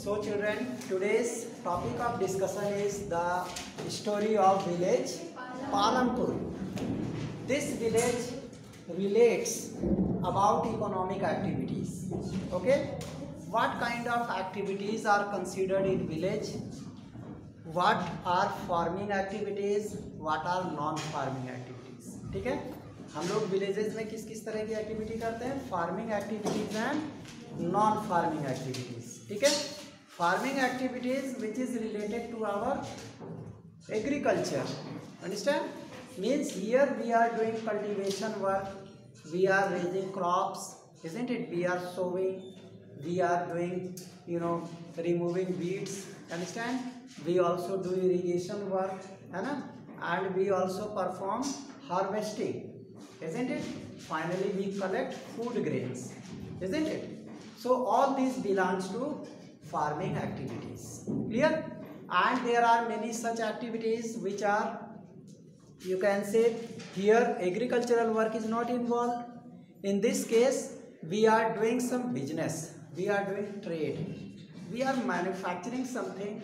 So children, today's topic of discussion is the story of village Palampur. This village relates about economic activities. Okay, what kind of activities are considered in village? What are farming activities? What are non-farming activities? ठीक है, हम लोग villages में किस किस तरह की activity करते हैं? Farming activities and non farming activities. ठीक है, farming activities which is related to our agriculture. Understand? Means here we are doing cultivation work, we are raising crops, isn't it? We are sowing, we are doing removing weeds. Understand? We also do irrigation work, है ना? And we also perform harvesting, isn't it? Finally we collect food grains, isn't it? So all these belongs to farming activities. Clear? And there are many such activities which are, you can say, here agricultural work is not involved. In this case we are doing some business, we are doing trade, we are manufacturing something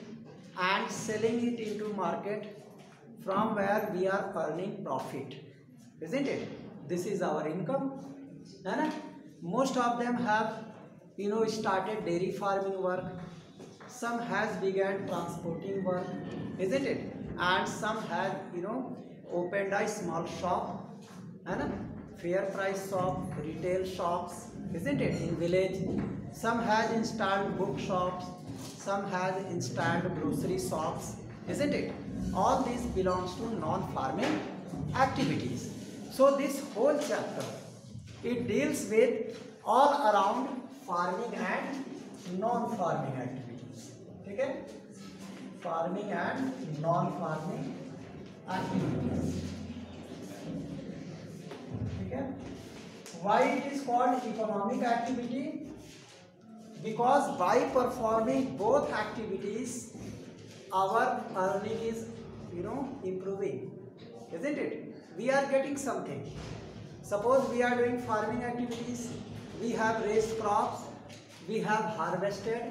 and selling it into market, from where we are earning profit, isn't it? This is our income, है ना? Most of them have started dairy farming work, some has began transporting work, isn't it? And some have opened a small shop, है ना? Fair price shop, retail shops, isn't it? In village, some has installed bookshops, some has installed grocery shops, isn't it? All these belongs to non-farming activities. So this whole chapter, it deals with all around farming and non-farming activities. Okay? Farming and non-farming activities. Okay? Why it is called economic activity? Because by performing both activities, our earning is improving, isn't it? We are getting something. Suppose we are doing farming activities, we have raised crops, we have harvested.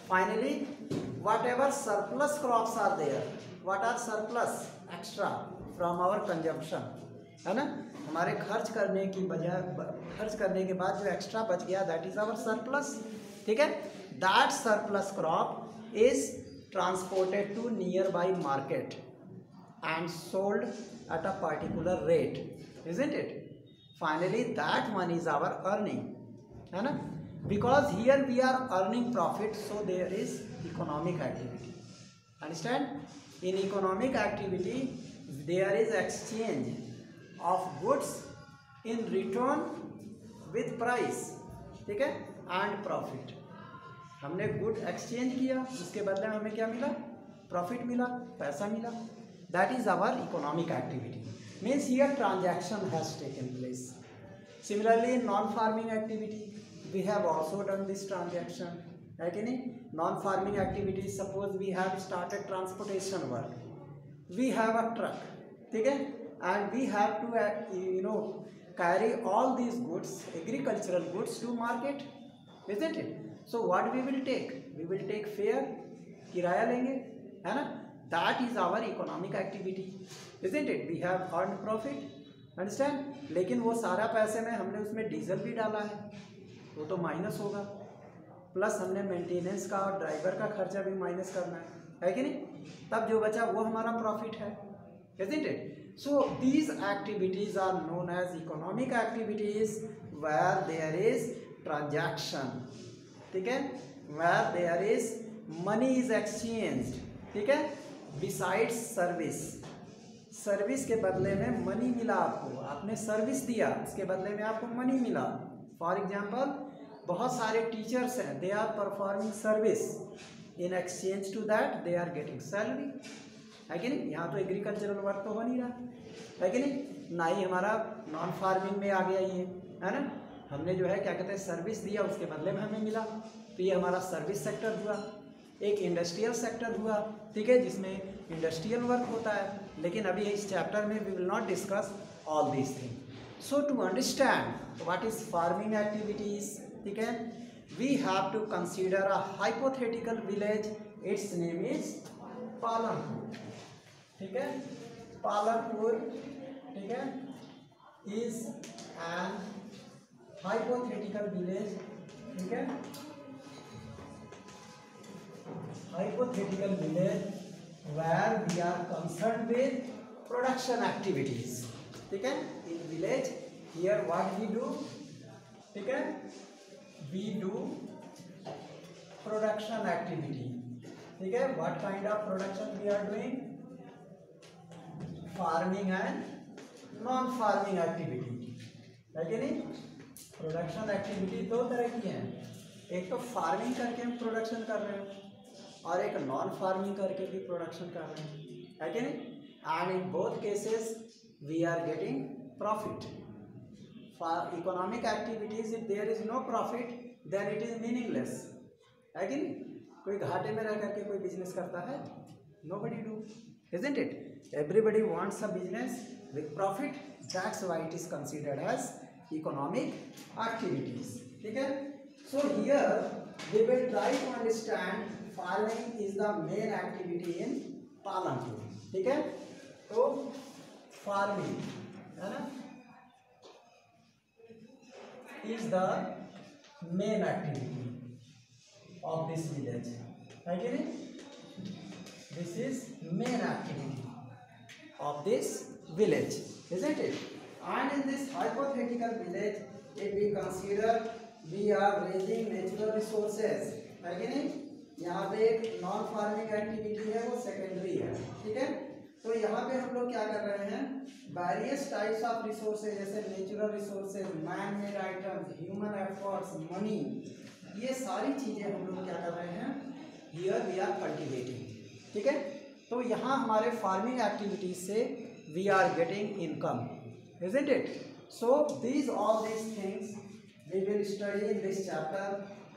Finally, whatever surplus crops are there, what are surplus, extra from our consumption, है ना? हमारे खर्च करने के बाद जो extra बच गया, दैट इज आवर सरप्लस. ठीक है, that surplus crop is transported to nearby market and sold at a particular rate, isn't it? Finally that one is our earning, है ना? Because here we are earning profit, so there is economic activity. Understand? In economic activity there is exchange of goods in return with price, ठीक है, and profit. हमने good exchange किया, उसके बदले में हमें क्या मिला? प्रॉफिट मिला, पैसा मिला. That is our economic activity. Means here transaction has taken place. Similarly in non farming activity we have also done this transaction, है कि नहीं? Non farming activity, suppose we have started transportation work, we have a truck, ठीक है, and we have to carry all these goods, agricultural goods, to market, isn't it? So what we will take fare, किराया लेंगे, है ना? That is our economic activity, isn't it? We have earned profit, understand? लेकिन वो सारा पैसे में हमने उसमें डीजल भी डाला है, वो तो माइनस होगा, प्लस हमने मेंटेनेंस का और ड्राइवर का खर्चा भी माइनस करना है कि नहीं? तब जो बचा वो हमारा प्रॉफिट है, isn't it? So these activities are known as economic activities where there is transaction, ठीक है, where there is money is exchanged, ठीक है, besides service. सर्विस के बदले में मनी मिला आपको, आपने सर्विस दिया, उसके बदले में आपको मनी मिला. फॉर एग्जाम्पल, बहुत सारे टीचर्स हैं, they are performing service, in exchange to that they are getting salary, है कि नहीं? यहाँ तो एग्रीकल्चरल वर्क तो हो नहीं रहा, है कि नहीं? ना ही हमारा नॉन फार्मिंग में आ गया ये, है ना? हमने जो है क्या कहते हैं, सर्विस दिया, उसके बदले में हमें मिला, तो ये हमारा सर्विस सेक्टर हुआ. एक इंडस्ट्रियल सेक्टर हुआ, ठीक है, जिसमें इंडस्ट्रियल वर्क होता है. लेकिन अभी इस चैप्टर में we will not discuss all these thing. So to understand what is farming activities, ठीक है, we have to consider a hypothetical village. Its name is Palanpur. ठीक है, पालनपुर, ठीक है, is an hypothetical village. ठीक है, hypothetical village where we are concerned with production activities. ठीक है, in village here what we do, ठीक है, we do production activity. ठीक है, what kind of production we are doing? Farming and non farming activity है कि नहीं. Production activity दो तरह की हैं, एक तो फार्मिंग करके हम प्रोडक्शन कर रहे हैं और एक नॉन फार्मिंग करके भी प्रोडक्शन कर रहे हैं, है कि नहीं. And in both cases we are getting profit. For economic activities if there is no profit then it is meaningless, है कि नहीं. कोई घाटे में रह करके कोई बिजनेस करता है? Nobody do, isn't it. Everybody wants a business with profit. That's why it is considered as economic activities. ठीक है. So here we will try to understand farming is the main activity in Palanpur. ठीक है. तो farming है ना is the main activity of this village. है कि नहीं? This is main activity of this village, isn't it? And in this hypothetical village, if we consider we are raising natural resources, है कि नहीं. यहाँ पे एक नॉन फार्मिंग एक्टिविटी है, वो सेकेंडरी है. ठीक है. तो यहाँ पे हम लोग क्या कर रहे हैं, वेरियस टाइप्स ऑफ रिसोर्सेज, जैसे natural resources, man made items, human efforts, money, ये सारी चीजें हम लोग क्या कर रहे हैं, हियर वी आर कल्टिवेटिंग. ठीक है. तो यहाँ हमारे फार्मिंग एक्टिविटीज से we are getting income, isn't it? So these all these things we will study in this chapter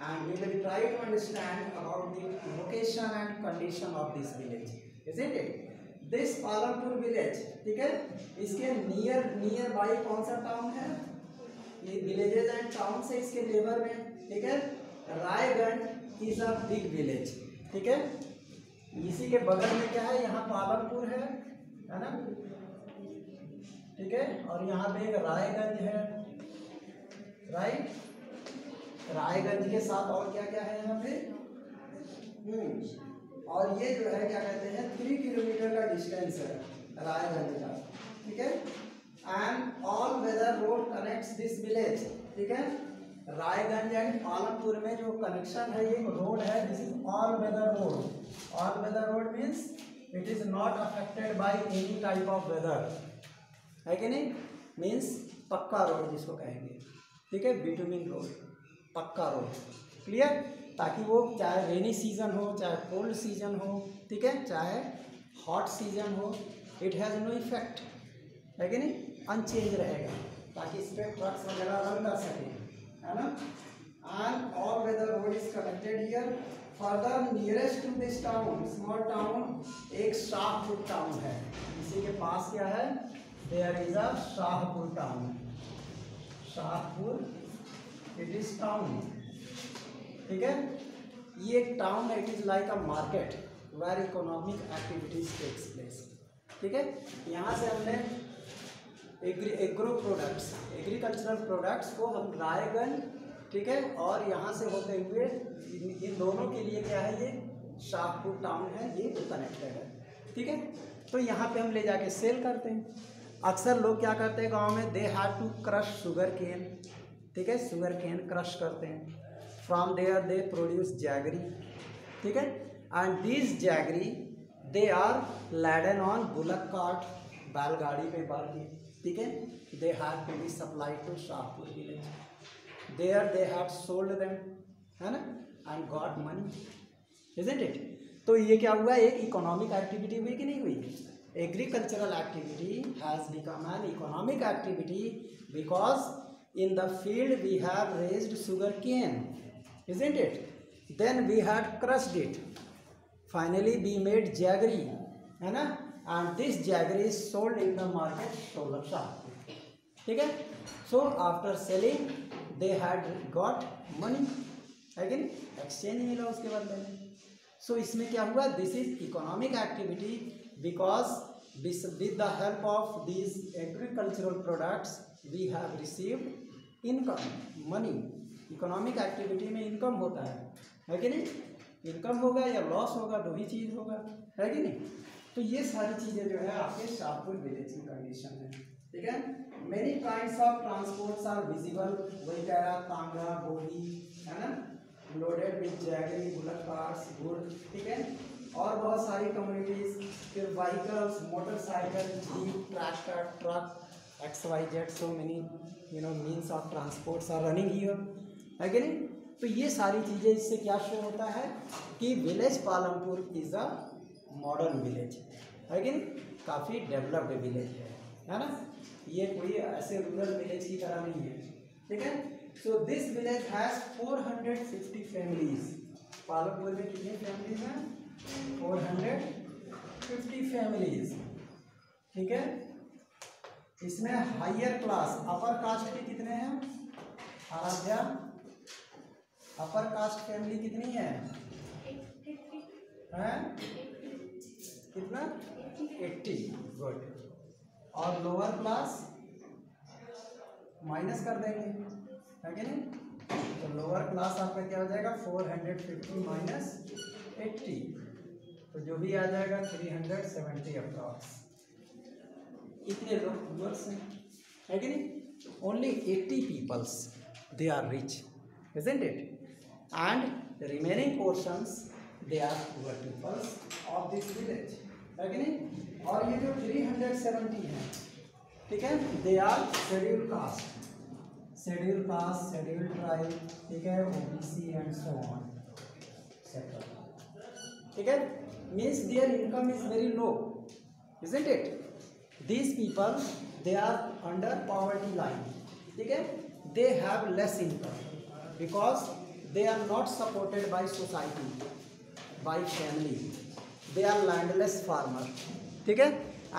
and we will try to understand about the location and condition of this village, isn't it? This Palanpur village, ठीक है, इसके near by कौन सा town है, ये villages and town से इसके neighbour में. ठीक है. Raiganj is a big village. ठीक है. इसी के बगल में क्या है, यहाँ पालनपुर है ना. ठीक है. और यहाँ पे एक रायगंज है, राइट. रायगंज के साथ और क्या क्या है यहाँ पे, और ये जो है क्या कहते हैं 3 किलोमीटर का डिस्टेंस है रायगंज का. ठीक है. And all weather road connects this village. ठीक है. रायगंज एंड पालनपुर में जो कनेक्शन है, ये रोड है, this is all weather road. All weather road means it is not affected by any type of weather, है कि नहीं. मीन्स पक्का रोड जिसको कहेंगे. ठीक है. बिटुमिन रोड, पक्का रोड. क्लियर. ताकि वो चाहे रेनी सीजन हो, चाहे कोल्ड सीजन हो, ठीक है, चाहे हॉट सीजन हो, इट हैज़ नो इफेक्ट, है कि नहीं. अनचेंज रहेगा ताकि इस पर ट्रक्स वगैरह रन कर सकें, है ना. And all weather road is connected here. Further nearest to this town, small town, एक शाहपुर टाउन है. इसी के पास क्या है, there is a Shahpur town. Shahpur it is town. ठीक है. ये एक टाउन है, it is like a market where economic activities takes place. ठीक है. यहाँ से हमने एग्रो प्रोडक्ट्स, एग्रीकल्चरल प्रोडक्ट्स को हम रायगंज, ठीक है, और यहाँ से होते हुए इन दोनों के लिए क्या है, ये शाहपुर टाउन है, ये कनेक्टेड है. ठीक है. तो यहाँ पे हम ले जाके सेल करते हैं. अक्सर लोग क्या करते हैं गांव में, they have to crush sugar cane. ठीक है. शुगर केन क्रश करते हैं. From there they produce jaggery. ठीक है. And this jaggery they are laden on bullock cart, बैलगाड़ी पे भर के. ठीक है. They have to be supplied to Shahpur village. There they have sold them, है ना, and got money, isn't it. तो ये क्या हुआ, एक इकोनॉमिक एक्टिविटी हुई कि नहीं हुई. Agricultural activity has become an economic activity because in the field we have raised sugar cane, isn't it. Then we had crushed it. Finally we made jaggery, है ना, and this jaggery is sold in the market Shaahpur. ठीक है. So after selling they had got money, है कि नहीं, exchange मिला उसके बदले में। सो इसमें क्या हुआ, this is economic activity because with the help of these agricultural products we have received income, money. Economic activity में इनकम होता है कि नहीं, इनकम होगा या लॉस होगा, दो ही चीज़ होगा, है कि नहीं। तो ये सारी चीज़ें जो है आपके शाहपुर विलेज की कंडीशन है, ठीक है। Many kinds of transports are visible, वही कह रहा, तांगा, बोगी, है ना, loaded with jaggery, bullock cars, गुड़, ठीक है। और बहुत सारी कम्युनिटीज, फिर vehicles, motorcycle, jeep, tractor, truck, XYZ, so many means of transports are running here, है कि नहीं। तो ये सारी चीज़ें, इससे क्या शो होता है कि village Palampur is a modern village, है कि नहीं, काफ़ी डेवलप्ड विलेज है ना। ये कोई ऐसे रूरल विलेज की तरह नहीं है, ठीक है। So this village has 450 families. Palampur में कितनी फैमिलीज हैं, 450 फैमिलीज, ठीक है। इसमें हायर क्लास, अपर कास्ट के कितने हैं, आराध्या, अपर कास्ट फैमिली कितनी है, कितना, 80, गुड। और लोअर क्लास माइनस कर देंगे, है कि नहीं। तो लोअर क्लास आपका क्या हो जाएगा, 450 माइनस 80, तो जो भी आ जाएगा 370 अप्रॉक्स। इतने लोग पुअर्स हैं, है कि नहीं। Only 80 peoples they are rich, isn't it? And the remaining portions they are poor peoples of this village, है कि नहीं। और ये जो 370 हैं, ठीक है, they are schedule caste, schedule caste, schedule tribe, ठीक है, OBC एंड सो ऑन, ठीक है। Means their income is very low, isn't it? These people they are under poverty line, ठीक है, they have less income because they are not supported by society, by family, they are landless farmer, ठीक है,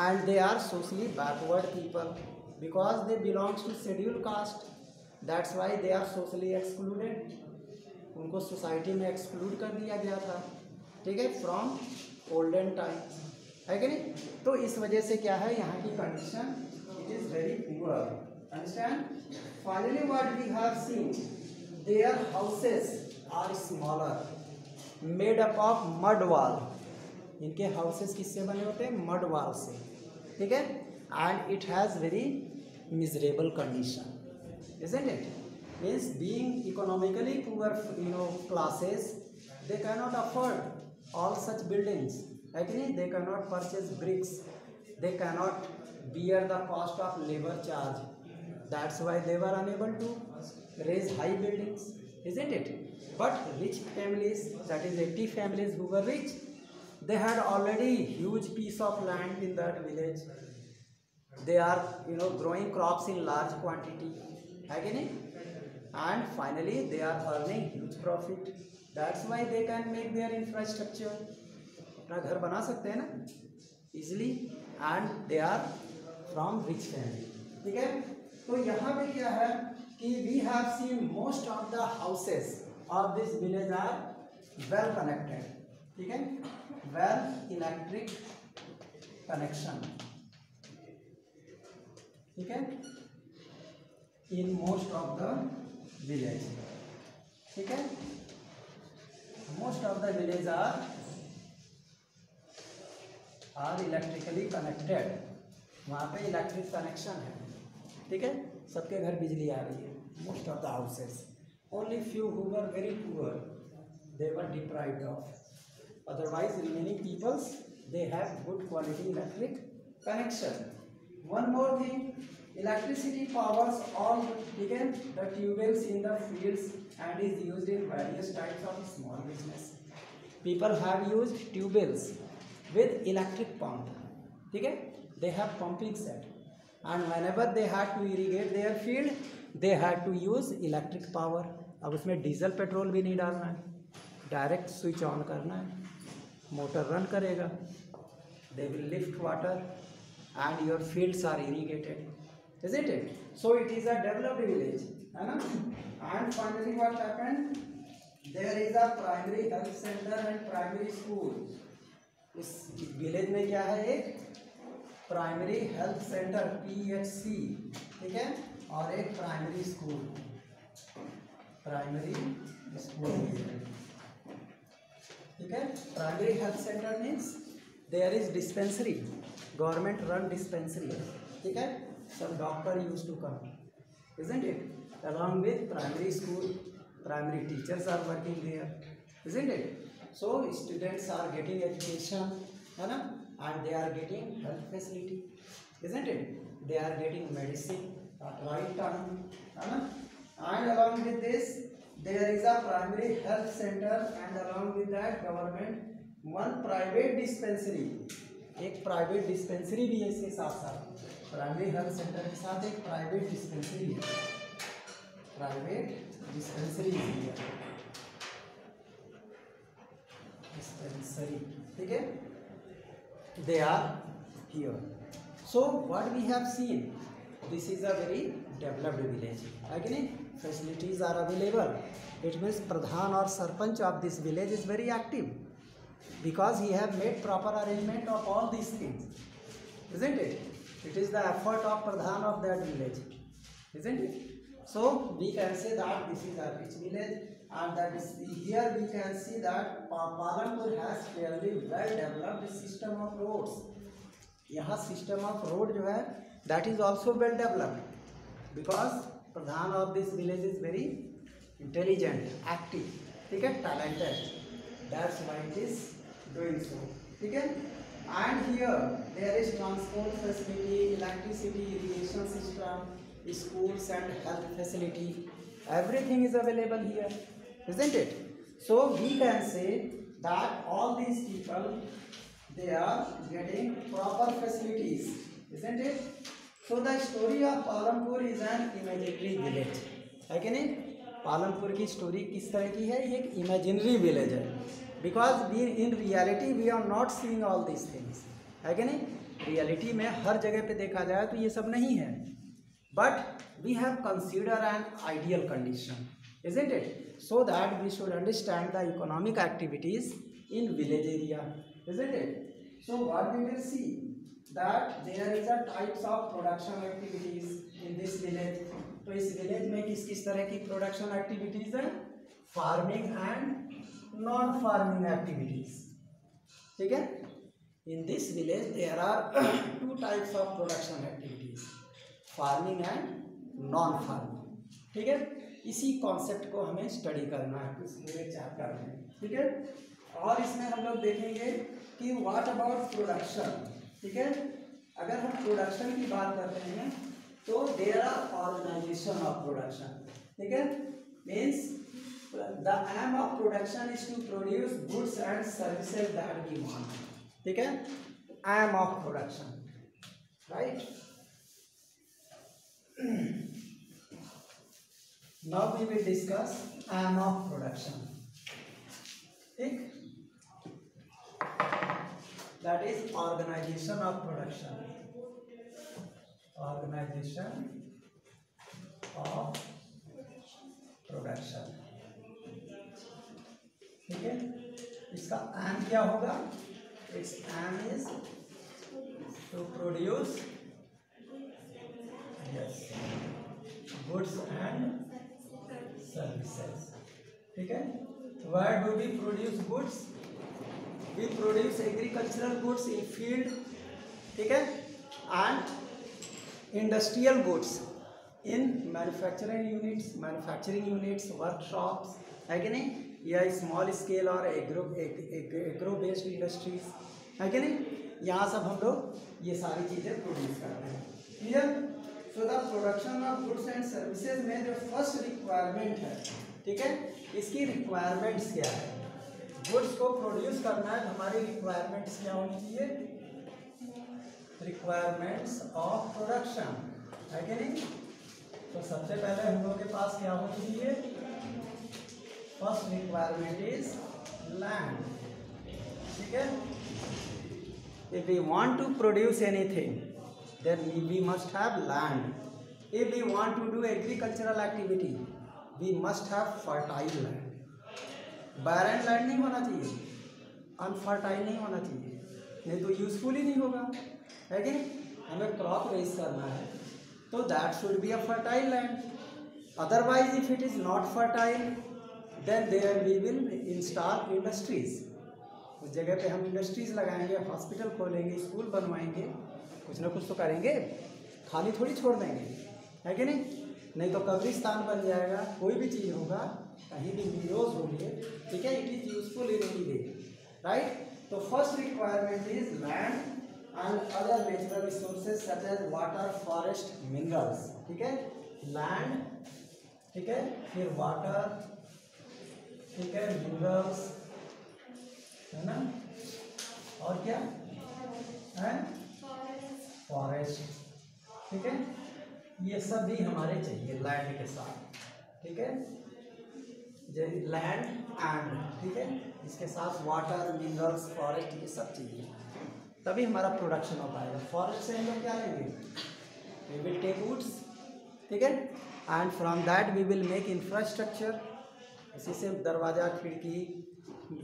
and they are socially backward people because they belongs to scheduled caste, that's why they are socially excluded, उनको society में exclude कर दिया गया था, ठीक है, फ्रॉम ओल्डन टाइम्स, है कि नहीं। तो इस वजह से क्या है, यहाँ की condition it is very poor, understand. Finally what we have seen, their houses are smaller, made up of mud wall, इनके हाउसेस किससे बने होते हैं, मड वॉल से, ठीक है। And it has very miserable condition, isn't it? Means being economically poor classes, they cannot afford all such buildings, actually they cannot purchase bricks, they cannot bear the cost of labor charge, that's why they were unable to raise high buildings, isn't it? But rich families, that is 80 families who were rich, they had already huge piece of land in that village, they are growing crops in large quantity, है कि नहीं, and finally they are earning huge profit, that's why they can make their infrastructure, अपना घर बना सकते हैं ना easily, and they are from rich family, ठीक है। तो यहाँ पे क्या है कि we have seen most of the houses of this village are well connected, ठीक है, well electric connection, ठीक है, in most of the village, ठीक है, most of the village are electrically connected, वहाँ पे इलेक्ट्रिक कनेक्शन है, ठीक है, सबके घर बिजली आ रही है, most of the houses, only few who were very poor they were deprived of, otherwise remaining peoples they have good quality electric connection. One more thing, electricity powers all, ठीक है, the tubewells in the fields and is used in various types of small business. People have used tubewells with electric pump, ठीक है, they have pumping set, and whenever they had to irrigate their field they had to use electric power. अब उसमें diesel petrol भी नहीं डालना है, direct switch on करना है, मोटर रन करेगा, they will lift water and your fields are irrigated, isn't it? So it is a developed village, है ना। And finally what happened, there is a primary health centre and primary school. इस village में क्या है, एक primary health centre PHC, ठीक है, और एक प्राइमरी स्कूल, प्राइमरी स्कूल, ठीक है। Primary health centre means there is dispensary, government run dispensary, ठीक है। Some doctor use to come, isn't it? Along with primary school, primary teachers are working there, isn't it? So students are getting education, है ना, and they are getting health facility, isn't it? They are getting medicine at right time, है ना, and along with this there is a primary health center and along with that government one private dispensary, एक private dispensary भी है इसके साथ साथ, primary health centre के साथ एक प्राइवेट डिस्पेंसरी है, प्राइवेट डिस्पेंसरी है, डिस्पेंसरी, ठीक है। They are here. So what we have seen, this is a very developed village, है कि नहीं, facilities are available, it means pradhan और sarpanch of this village is very active because he have made proper arrangement of all these things, isn't it? It is the effort of Pradhan of that village, isn't it? So we can say that this is a rich village, and that is here we can see that Palampur has fairly well developed system of roads. यहाँ system of road जो है that is also well developed because Pradhan of this village is very intelligent, active, ठीक है, talented. That's why it is doing so, ठीक है। And here there is transport facility, electricity, irrigation system, schools and health facility, everything is available here, isn't it? So we can say that all these people, they are getting proper facilities, isn't it? So the story of Palampur is an imaginary village, है कि नहीं? पालमपुर की story किस तरह की है, ये एक इमेजिनरी विलेज है, because we in reality we are not seeing all this things, है कि नहीं। रियलिटी में हर जगह पे देखा जाए तो ये सब नहीं है, but we have consider an ideal condition, isn't it? So that we should understand the economic activities in village area, isn't it? So what we will see that there is a types of production activities in this village. तो इस village में किस किस तरह की production activities है, farming and non farming activities, ठीक है। In this village there are two types of production activities, farming and non farming, ठीक है। इसी कॉन्सेप्ट को हमें स्टडी करना है इस पूरे चैप्टर में, ठीक है। और इसमें हम लोग देखेंगे कि व्हाट अबाउट प्रोडक्शन, ठीक है। अगर हम प्रोडक्शन की बात करते हैं तो there are organisation of production, ठीक है, means the aim of production is to produce goods and services that we want, ठीक है, aim of production, right. Now we will discuss aim of production, ठीक, that is organisation of production, organisation of production, ठीक है। इसका aim क्या होगा, its aim is to produce yes goods and services, ठीक है। Where do we produce goods, we produce agricultural goods in field, ठीक है, and industrial goods in manufacturing units, workshops, है कि नहीं, या स्मॉल स्केल और एग्रो बेस्ड इंडस्ट्रीज, है कि नहीं, यहाँ सब हम लोग ये सारी चीज़ें प्रोड्यूस करते हैं, clear. So the production of goods and services में जो फर्स्ट रिक्वायरमेंट है, ठीक है, इसकी रिक्वायरमेंट्स क्या है, गुड्स को प्रोड्यूस करना है, हमारी रिक्वायरमेंट्स क्या होनी चाहिए, रिक्वायरमेंट्स ऑफ प्रोडक्शन, है कि नहीं। तो सबसे पहले हम लोग के पास क्या होनी चाहिए, फर्स्ट रिक्वायरमेंट इज लैंड, ठीक है। If we want to produce anything then we must have land, if we want to do agricultural activity we must have fertile land, barren land नहीं होना चाहिए, अनफर्टाइल नहीं होना चाहिए, नहीं तो यूजफुल ही नहीं होगा, है कि नहीं। हमें क्रॉप रेज करना है तो that should be a fertile land, otherwise if it is not fertile then there we will install industries. उस जगह पे हम इंडस्ट्रीज लगाएंगे, हॉस्पिटल खोलेंगे, स्कूल बनवाएंगे, कुछ ना कुछ तो करेंगे, खाली थोड़ी छोड़ देंगे, है कि नहीं। नहीं तो कब्रिस्तान बन जाएगा, कोई भी चीज़ होगा, कहीं भी यूज होंगे, ठीक है, it is useful in any way, right. तो first requirement is land and other natural resources such as water, forest, minerals, ठीक है, लैंड, ठीक है, फिर वाटर, ठीक है, मिनरल्स, है ना, और क्या है, फॉरेस्ट, ठीक है, ये सब भी हमारे चाहिए लैंड के साथ, ठीक है, लैंड एंड, ठीक है, इसके साथ वाटर, मिनरल्स, फॉरेस्ट, ये सब चाहिए, तभी हमारा प्रोडक्शन हो पाएगा। फॉरेस्ट से हम लोग क्या लेंगे, वी विल टेक वुड्स, ठीक है, and from that we will make infrastructure, इसी से दरवाज़ा, खिड़की,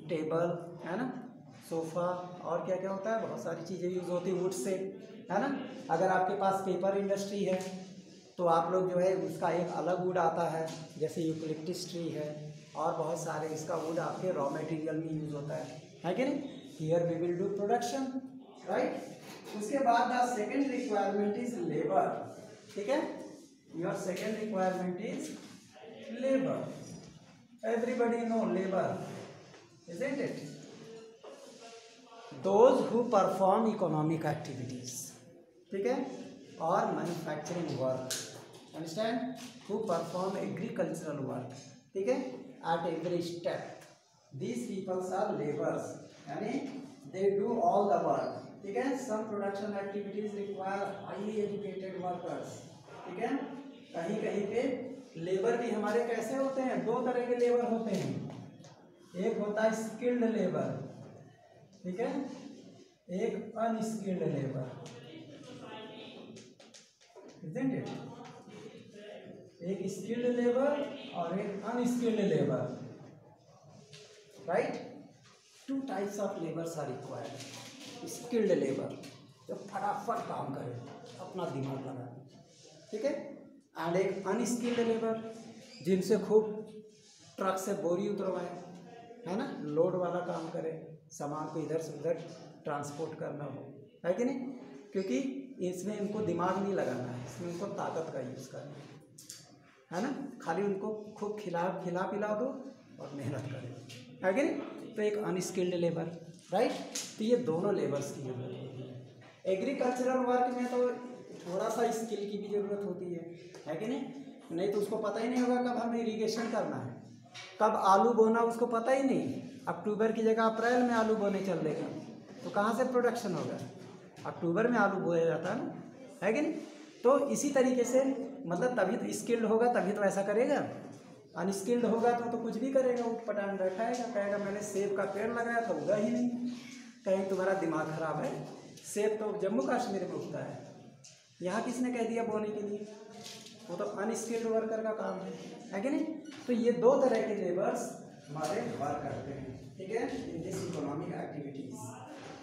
टेबल, है ना, सोफ़ा, और क्या क्या होता है, बहुत सारी चीज़ें यूज़ होती है वुड से, है ना। अगर आपके पास पेपर इंडस्ट्री है तो आप लोग जो है उसका एक अलग वुड आता है, जैसे यूकलिप्टस ट्री है, और बहुत सारे इसका वुड आपके रॉ मटेरियल में यूज़ होता है कि नहीं। Here we will do production, right. उसके बाद the second requirement is labour, ठीक है, your second requirement is labour, everybody know labour, isn't it? Those who perform economic activities, ठीक है, और manufacturing work, understand, who perform agricultural work, ठीक है, at every step, these people are laborers, यानी they do all the work, ठीक है। some production activities require highly educated workers, ठीक है। कहीं कहीं पे लेबर भी हमारे कैसे होते हैं, दो तरह के लेबर होते हैं, एक होता है स्किल्ड लेबर, ठीक है, एक अनस्किल्ड लेबर, isn't it? एक स्किल्ड लेबर और एक unskilled labour, right. Two types of labours are required, skilled labour जो फटाफट काम करे, अपना दिमाग लगाए, ठीक है, एंड एक अनस्किल्ड लेबर जिनसे खूब ट्रक से बोरी उतरवाए, है ना, लोड वाला काम करे, सामान को इधर से उधर ट्रांसपोर्ट करना हो, है कि नहीं, क्योंकि इसमें इनको दिमाग नहीं लगाना है, इसमें इनको ताकत का यूज़ करना है ना, खाली उनको खूब खिला पिला दो और मेहनत करें, है कि नहीं। तो एक अनस्किल्ड लेबर, राइट। तो ये दोनों लेबर्स की जरूरत होती है। एग्रीकल्चरल वर्क में तो थोड़ा सा स्किल की भी ज़रूरत होती है कि नहीं तो उसको पता ही नहीं होगा कब हमें इरिगेशन करना है, कब आलू बोना उसको पता ही नहीं, अक्टूबर की जगह अप्रैल में आलू बोने चल देगा तो कहाँ से प्रोडक्शन होगा, अक्टूबर में आलू बोया जाता है ना, है कि नहीं। तो इसी तरीके से मतलब तभी तो स्किल्ड होगा तभी तो ऐसा करेगा, अनस्किल्ड होगा तो कुछ भी करेगा, उठ पटांग बैठाएगा, कहेगा मैंने सेब का पेड़ लगाया तो उगा ही नहीं, कहीं तुम्हारा दिमाग खराब है, सेब तो जम्मू कश्मीर में उगता है, यहाँ किसने कह दिया बोने के लिए, वो तो अनस्किल्ड वर्कर का काम है कि नहीं। तो ये दो तरह के लेबर्स हमारे वर्क करते हैं, ठीक है, in this economic activities.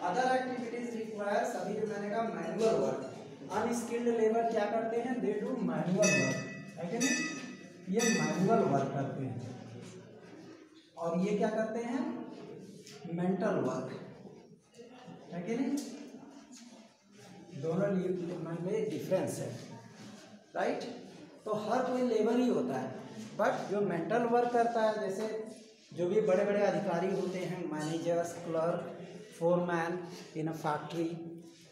Other activities require, सभी जो मैंने कहा मैनुअल वर्क, अनस्किल्ड लेबर क्या करते हैं, दे डू मैनुअल वर्क, है कि नहीं, ये मैनुअल वर्क करते हैं, और ये क्या करते हैं, मेंटल वर्क, है कि नहीं, दोनों में डिफरेंस है, राइट। तो हर कोई लेबर ही होता है, बट जो मेंटल वर्क करता है, जैसे जो भी बड़े बड़े अधिकारी होते हैं, managers, clerk, foreman in a factory,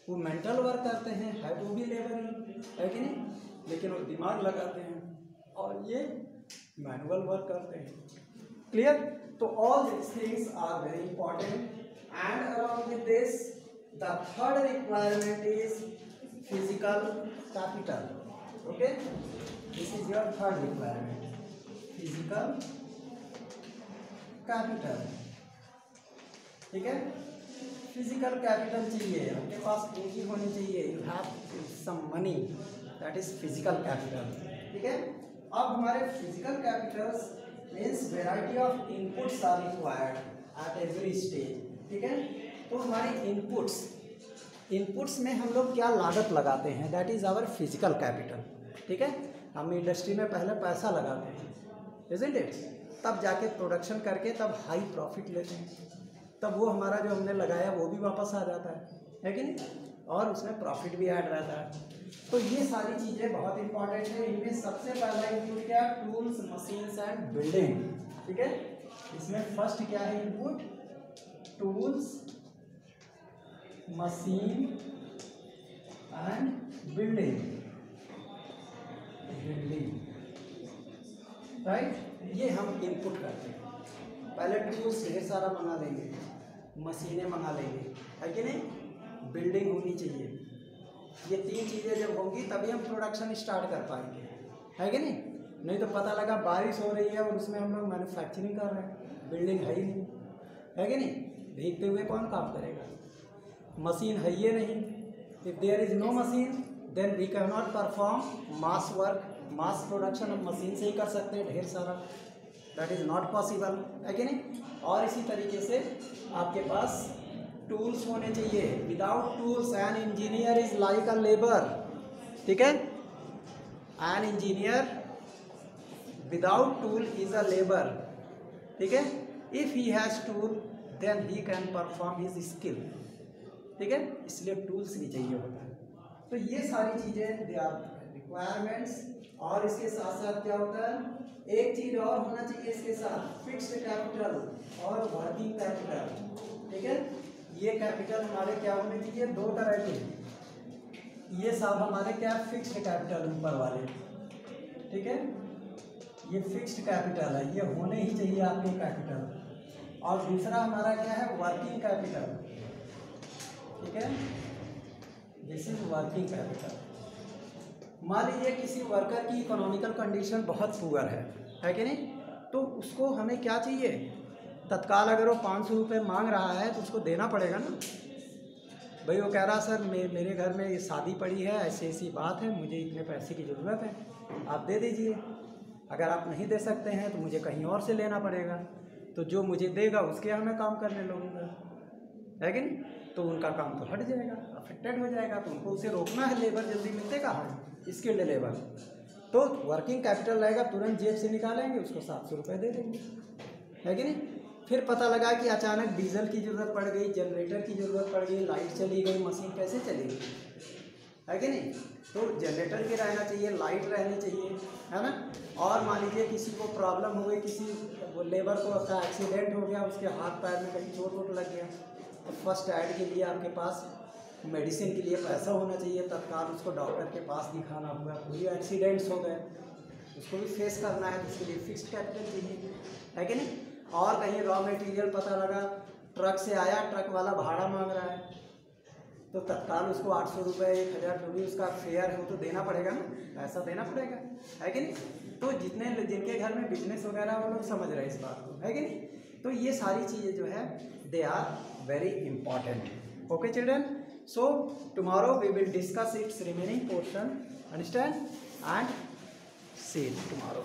वो मेंटल वर्क करते हैं, है वो भी लेबर ही, है कि नहीं, लेकिन वो दिमाग लगाते हैं, और ये मैनुअल वर्क करते हैं, क्लियर। तो all this things are very important, and along with this the third requirement is physical capital, okay, this is your third requirement, physical capital, ठीक है। फिजिकल कैपिटल चाहिए, आपके पास पूंजी होनी चाहिए, you have some money, that is physical capital, ठीक है। अब हमारे physical capitals means variety of inputs are required at every stage, ठीक है। तो हमारे इनपुट्स में हम लोग क्या लागत लगाते हैं, that is our physical capital, ठीक है। हम इंडस्ट्री में पहले पैसा लगाते हैं, इज़न्ट इट, तब जाके प्रोडक्शन करके तब हाई प्रॉफिट लेते हैं, तब वो हमारा जो हमने लगाया वो भी वापस आ जाता है कि नहीं, और उसमें प्रॉफिट भी ऐड रहता है। तो ये सारी चीज़ें बहुत इंपॉर्टेंट है। इनमें सबसे पहला इनपुट क्या, टूल्स, मशीन्स एंड बिल्डिंग, ठीक है। इसमें फर्स्ट क्या है input, tools, machine and building, right. ये हम इनपुट करते हैं। पहले टूल्स ढेर सारा मंगा लेंगे, मशीनें मंगा लेंगे, है कि नहीं, बिल्डिंग होनी चाहिए। ये तीन चीज़ें जब होंगी तभी हम प्रोडक्शन स्टार्ट कर पाएंगे, है कि नहीं तो पता लगा बारिश हो रही है और उसमें हम लोग मैन्युफैक्चरिंग कर रहे हैं, बिल्डिंग है ही नहीं, है कि नहीं, भीगते हुए कौन काम करेगा, मशीन है ये नहीं। If there is no machine then we can not perform mass work, mass production हम मशीन से ही कर सकते हैं ढेर सारा, दैट इज़ नॉट पॉसिबल, है कि नहीं। और इसी तरीके से आपके पास टूल्स होने चाहिए। Without tools an engineer is like a labour, ठीक है। An engineer without tool is a labour, ठीक है। If he has tool then he can perform his skill, ठीक है। इसलिए टूल्स भी चाहिए होता है। तो ये सारी चीज़ें दे आर रिक्वायरमेंट्स। और इसके साथ साथ क्या होता है, एक चीज़ और होना चाहिए इसके साथ, फिक्स्ड कैपिटल और वर्किंग कैपिटल, ठीक है। ये कैपिटल हमारे क्या होने चाहिए, दो तरह के, ये सब हमारे क्या फिक्स्ड कैपिटल ऊपर वाले, ठीक है। ये फिक्स्ड कैपिटल है, ये होने ही चाहिए आपके कैपिटल। और दूसरा हमारा क्या है, वर्किंग कैपिटल, ठीक है। This is working capital. मान लीजिए किसी वर्कर की इकोनॉमिकल कंडीशन बहुत पुअर है कि नहीं, तो उसको हमें क्या चाहिए, तत्काल अगर वो 500 रुपये मांग रहा है तो उसको देना पड़ेगा ना। भाई वो कह रहा सर मेरे घर में ये शादी पड़ी है, ऐसी ऐसी बात है, मुझे इतने पैसे की ज़रूरत है, आप दे दीजिए। अगर आप नहीं दे सकते हैं तो मुझे कहीं और से लेना पड़ेगा, तो जो मुझे देगा उसके यहाँ मैं काम करने लगूँगा, है कि नहीं। तो उनका काम तो हट जाएगा, अफेक्टेड हो जाएगा, तो उनको उसे रोकना है, लेबर जल्दी मिलते कहाँ, स्किल्ड लेबर। तो वर्किंग कैपिटल रहेगा, तुरंत जेब से निकालेंगे, उसको 700 रुपये दे देंगे, है कि नहीं। फिर पता लगा कि अचानक डीजल की ज़रूरत पड़ गई, जनरेटर की ज़रूरत पड़ गई, लाइट चली गई, मशीन कैसे चलेगी, है कि नहीं। तो जनरेटर भी रहना चाहिए, लाइट रहनी चाहिए, है ना। और मान लीजिए किसी को प्रॉब्लम हो गई, किसी वो लेबर को उसका एक्सीडेंट हो गया, उसके हाथ पैर में कहीं चोट वोट लग गया, तो फर्स्ट एड के लिए आपके पास मेडिसिन के लिए पैसा होना चाहिए, तत्काल उसको डॉक्टर के पास दिखाना होगा। कोई एक्सीडेंट्स हो गए उसको भी फेस करना है, तो उसके लिए फिक्स्ड कैपिटल चाहिए, है कि नहीं। और कहीं रॉ मटेरियल पता लगा ट्रक से आया, ट्रक वाला भाड़ा मांग रहा है, तो तत्काल उसको 800 रुपये 1000 जो भी उसका फेयर है वो तो देना पड़ेगा ना, पैसा देना पड़ेगा, है कि नहीं। तो जिनके घर में बिजनेस वगैरह वो लोग समझ रहे हैं इस बात को, है कि नहीं। तो ये सारी चीज़ें जो है they are very important. Okay children, so tomorrow we will discuss its remaining portion, understand, and see you tomorrow.